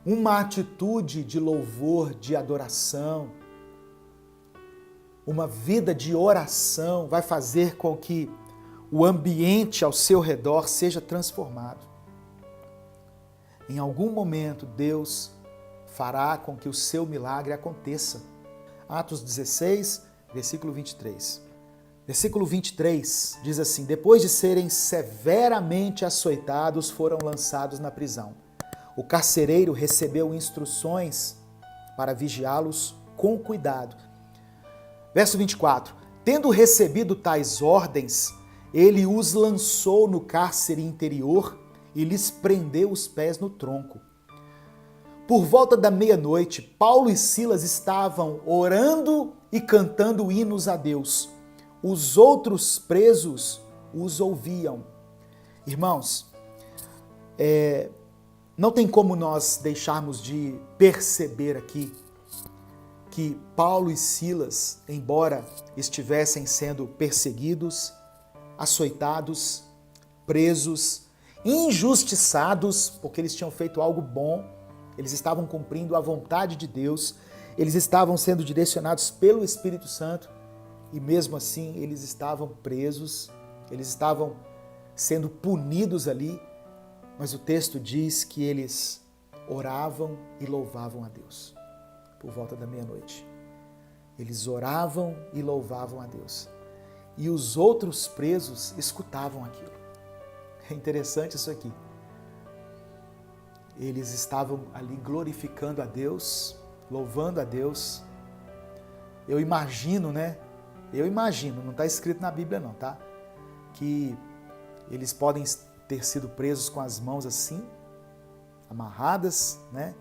Uma atitude de louvor, de adoração, uma vida de oração vai fazer com que o ambiente ao seu redor seja transformado. Em algum momento, Deus fará com que o seu milagre aconteça. Atos 16, versículo 23. Versículo 23 diz assim: depois de serem severamente açoitados, foram lançados na prisão. O carcereiro recebeu instruções para vigiá-los com cuidado. Verso 24. Tendo recebido tais ordens, ele os lançou no cárcere interior e lhes prendeu os pés no tronco. Por volta da meia-noite, Paulo e Silas estavam orando e cantando hinos a Deus. Os outros presos os ouviam. Irmãos, não tem como nós deixarmos de perceber aqui que Paulo e Silas, embora estivessem sendo perseguidos, açoitados, presos, injustiçados, porque eles tinham feito algo bom, eles estavam cumprindo a vontade de Deus, eles estavam sendo direcionados pelo Espírito Santo e mesmo assim eles estavam presos, eles estavam sendo punidos ali, mas o texto diz que eles oravam e louvavam a Deus por volta da meia-noite. Eles oravam e louvavam a Deus. E os outros presos escutavam aquilo. É interessante isso aqui. Eles estavam ali glorificando a Deus, louvando a Deus. Eu imagino, não está escrito na Bíblia não, tá? Que eles podem ter sido presos com as mãos assim, amarradas, né?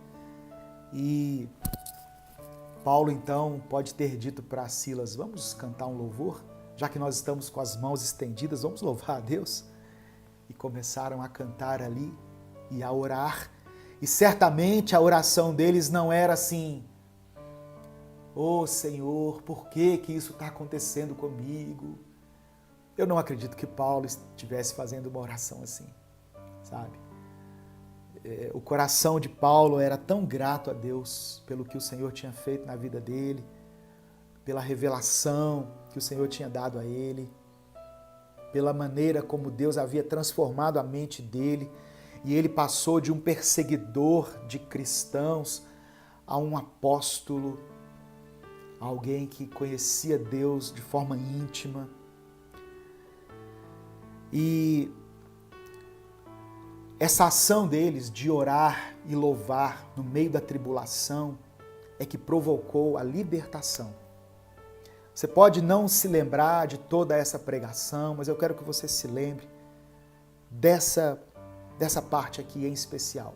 E Paulo então pode ter dito para Silas: vamos cantar um louvor? Já que nós estamos com as mãos estendidas, vamos louvar a Deus? E começaram a cantar ali e a orar. E certamente a oração deles não era assim: ô Senhor, por que que isso está acontecendo comigo? Eu não acredito que Paulo estivesse fazendo uma oração assim, sabe? O coração de Paulo era tão grato a Deus pelo que o Senhor tinha feito na vida dele, pela revelação que o Senhor tinha dado a ele, pela maneira como Deus havia transformado a mente dele, e ele passou de um perseguidor de cristãos a um apóstolo, alguém que conhecia Deus de forma íntima. E essa ação deles de orar e louvar no meio da tribulação é que provocou a libertação. Você pode não se lembrar de toda essa pregação, mas eu quero que você se lembre dessa parte aqui em especial.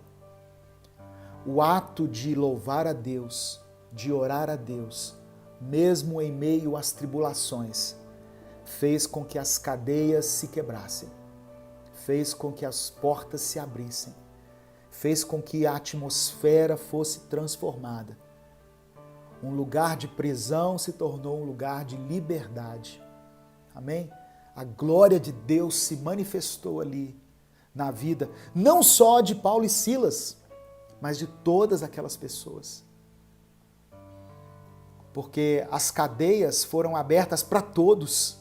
O ato de louvar a Deus, de orar a Deus, mesmo em meio às tribulações, fez com que as cadeias se quebrassem, fez com que as portas se abrissem, fez com que a atmosfera fosse transformada. Um lugar de prisão se tornou um lugar de liberdade. Amém? A glória de Deus se manifestou ali na vida, não só de Paulo e Silas, mas de todas aquelas pessoas. Porque as cadeias foram abertas para todos.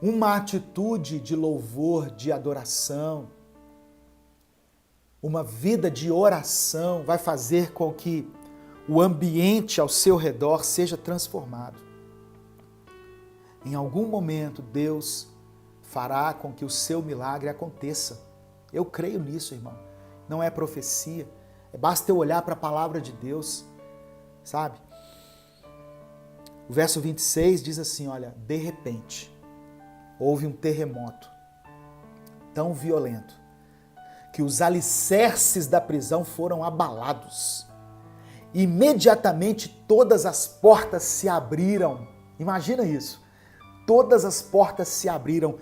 Uma atitude de louvor, de adoração, uma vida de oração vai fazer com que o ambiente ao seu redor seja transformado. Em algum momento, Deus fará com que o seu milagre aconteça. Eu creio nisso, irmão. Não é profecia. Basta eu olhar para a palavra de Deus, sabe? O verso 26 diz assim, olha, de repente, houve um terremoto tão violento que os alicerces da prisão foram abalados. Imediatamente todas as portas se abriram. Imagina isso. Todas as portas se abriram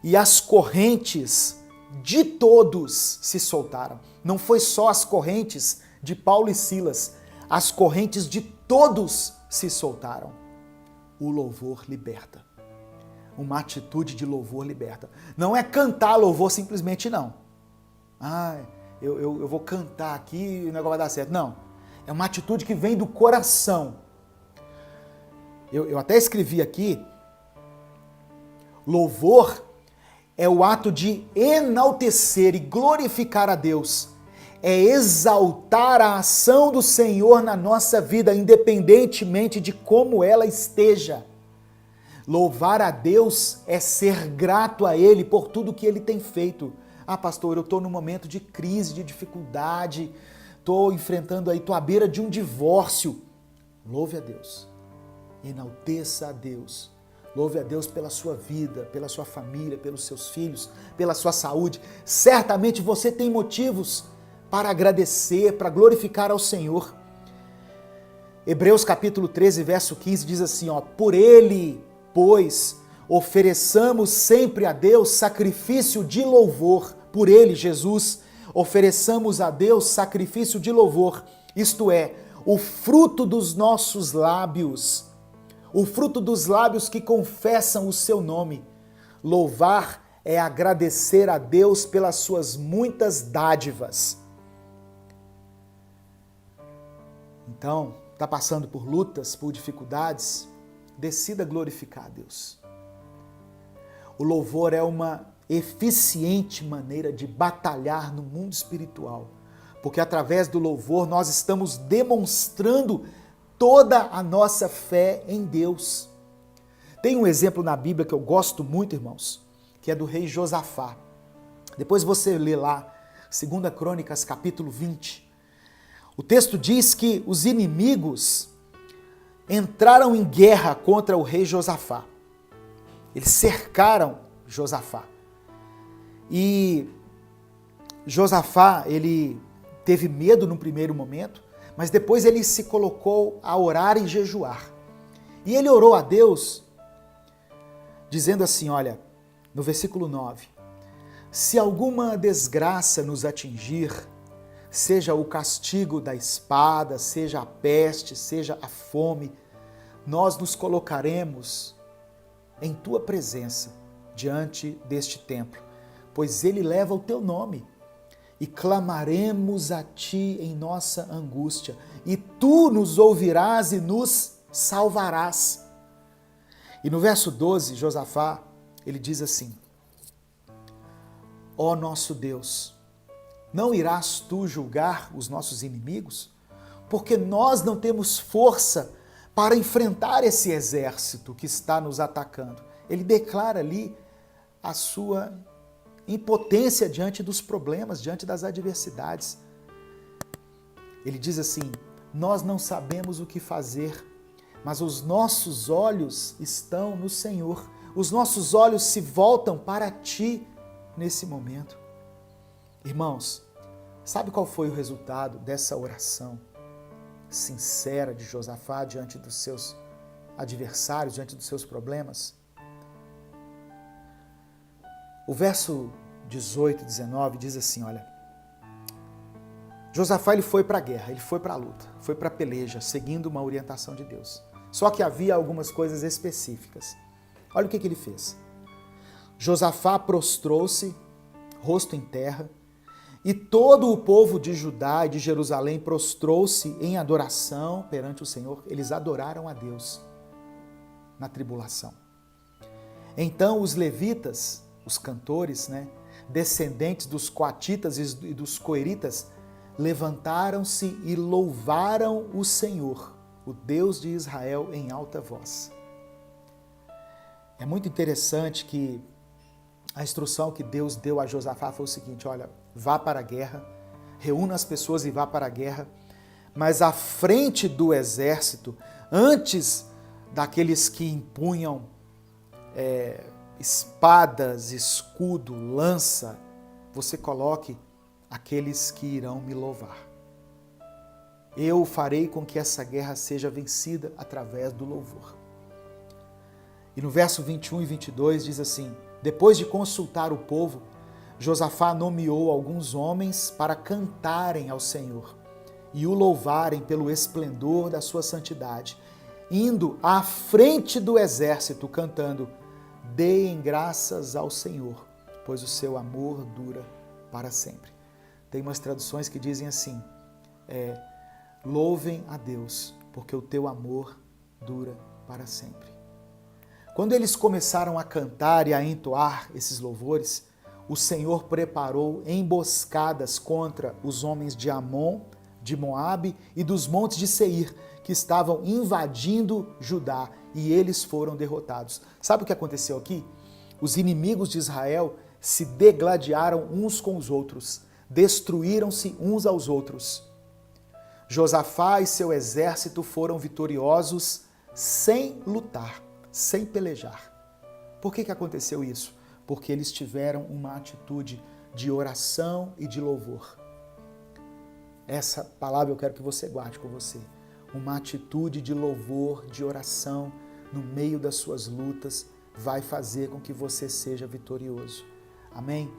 e as correntes de todos se soltaram. Não foi só as correntes de Paulo e Silas, as correntes de todos se soltaram. O louvor liberta. Uma atitude de louvor liberta. Não é cantar louvor simplesmente, não. eu vou cantar aqui e o negócio vai dar certo. Não, é uma atitude que vem do coração. Eu até escrevi aqui, louvor é o ato de enaltecer e glorificar a Deus. É exaltar a ação do Senhor na nossa vida, independentemente de como ela esteja. Louvar a Deus é ser grato a Ele por tudo que Ele tem feito. Ah, pastor, eu estou num momento de crise, de dificuldade, estou enfrentando aí, estou à beira de um divórcio. Louve a Deus. Enalteça a Deus. Louve a Deus pela sua vida, pela sua família, pelos seus filhos, pela sua saúde. Certamente você tem motivos para agradecer, para glorificar ao Senhor. Hebreus capítulo 13, verso 15 diz assim, por Ele, pois, ofereçamos sempre a Deus sacrifício de louvor. Por Ele, Jesus, ofereçamos a Deus sacrifício de louvor, isto é, o fruto dos nossos lábios, o fruto dos lábios que confessam o seu nome. Louvar é agradecer a Deus pelas suas muitas dádivas. Então, está passando por lutas, por dificuldades, decida glorificar a Deus. O louvor é uma eficiente maneira de batalhar no mundo espiritual, porque através do louvor nós estamos demonstrando toda a nossa fé em Deus. Tem um exemplo na Bíblia que eu gosto muito, irmãos, que é do rei Josafá. Depois você lê lá, 2 Crônicas, capítulo 20. O texto diz que os inimigos entraram em guerra contra o rei Josafá. Eles cercaram Josafá. E Josafá, ele teve medo no primeiro momento, mas depois ele se colocou a orar e jejuar. E ele orou a Deus, dizendo assim, olha, no versículo 9, se alguma desgraça nos atingir, seja o castigo da espada, seja a peste, seja a fome, nós nos colocaremos em tua presença diante deste templo, pois ele leva o teu nome. E clamaremos a ti em nossa angústia, e tu nos ouvirás e nos salvarás. E no verso 12, Josafá, ele diz assim, ó nosso Deus, não irás tu julgar os nossos inimigos? Porque nós não temos força para enfrentar esse exército que está nos atacando. Ele declara ali a sua impotência diante dos problemas, diante das adversidades. Ele diz assim, nós não sabemos o que fazer, mas os nossos olhos estão no Senhor. Os nossos olhos se voltam para ti nesse momento. Irmãos, sabe qual foi o resultado dessa oração sincera de Josafá diante dos seus adversários, diante dos seus problemas? O verso 18 e 19 diz assim, olha, Josafá ele foi para a guerra, ele foi para a luta, foi para a peleja, seguindo uma orientação de Deus. Só que havia algumas coisas específicas. Olha o que ele fez. Josafá prostrou-se, rosto em terra, e todo o povo de Judá e de Jerusalém prostrou-se em adoração perante o Senhor. Eles adoraram a Deus na tribulação. Então os levitas, os cantores, descendentes dos coatitas e dos coeritas, levantaram-se e louvaram o Senhor, o Deus de Israel, em alta voz. É muito interessante que a instrução que Deus deu a Josafá foi o seguinte, olha, vá para a guerra, reúna as pessoas e vá para a guerra, mas à frente do exército, antes daqueles que empunham espadas, escudo, lança, você coloque aqueles que irão me louvar. Eu farei com que essa guerra seja vencida através do louvor. E no verso 21 e 22 diz assim, depois de consultar o povo, Josafá nomeou alguns homens para cantarem ao Senhor e o louvarem pelo esplendor da sua santidade, indo à frente do exército cantando, deem graças ao Senhor, pois o seu amor dura para sempre. Tem umas traduções que dizem assim, louvem a Deus, porque o teu amor dura para sempre. Quando eles começaram a cantar e a entoar esses louvores, o Senhor preparou emboscadas contra os homens de Amon, de Moabe e dos montes de Seir, que estavam invadindo Judá, e eles foram derrotados. Sabe o que aconteceu aqui? Os inimigos de Israel se degladiaram uns com os outros, destruíram-se uns aos outros. Josafá e seu exército foram vitoriosos sem lutar, sem pelejar. Por que aconteceu isso? Porque eles tiveram uma atitude de oração e de louvor. Essa palavra eu quero que você guarde com você. Uma atitude de louvor, de oração, no meio das suas lutas, vai fazer com que você seja vitorioso. Amém?